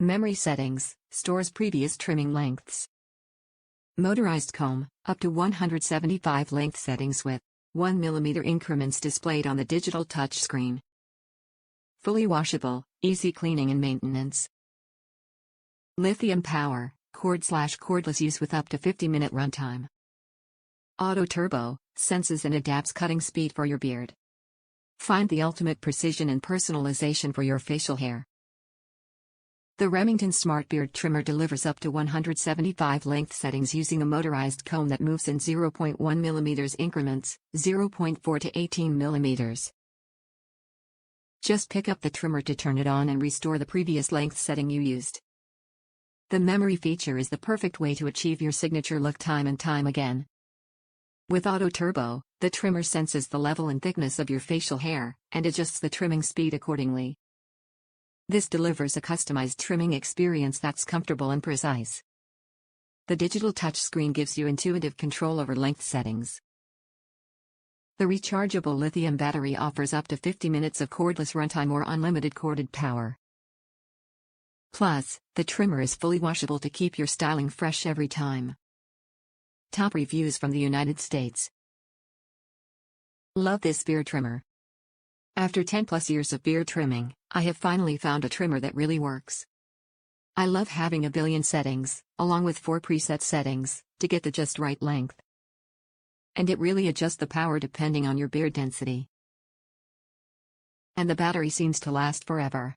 Memory settings, stores previous trimming lengths. Motorized comb, up to 175 length settings with 1 mm increments displayed on the digital touchscreen. Fully washable, easy cleaning and maintenance. Lithium Power, cord/cordless use with up to 50-minute runtime. Auto Turbo, senses and adapts cutting speed for your beard. Find the ultimate precision and personalization for your facial hair. The Remington Smart Beard Trimmer delivers up to 175 length settings using a motorized comb that moves in 0.1 mm increments, 0.4 to 18 mm. Just pick up the trimmer to turn it on and restore the previous length setting you used. The memory feature is the perfect way to achieve your signature look time and time again. With Auto Turbo, the trimmer senses the level and thickness of your facial hair, and adjusts the trimming speed accordingly. This delivers a customized trimming experience that's comfortable and precise. The digital touchscreen gives you intuitive control over length settings. The rechargeable lithium battery offers up to 50 minutes of cordless runtime or unlimited corded power. Plus, the trimmer is fully washable to keep your styling fresh every time. Top reviews from the United States. Love this beard trimmer. After 10+ years of beard trimming, I have finally found a trimmer that really works. I love having a billion settings, along with 4 preset settings, to get the just right length. And it really adjusts the power depending on your beard density. And the battery seems to last forever.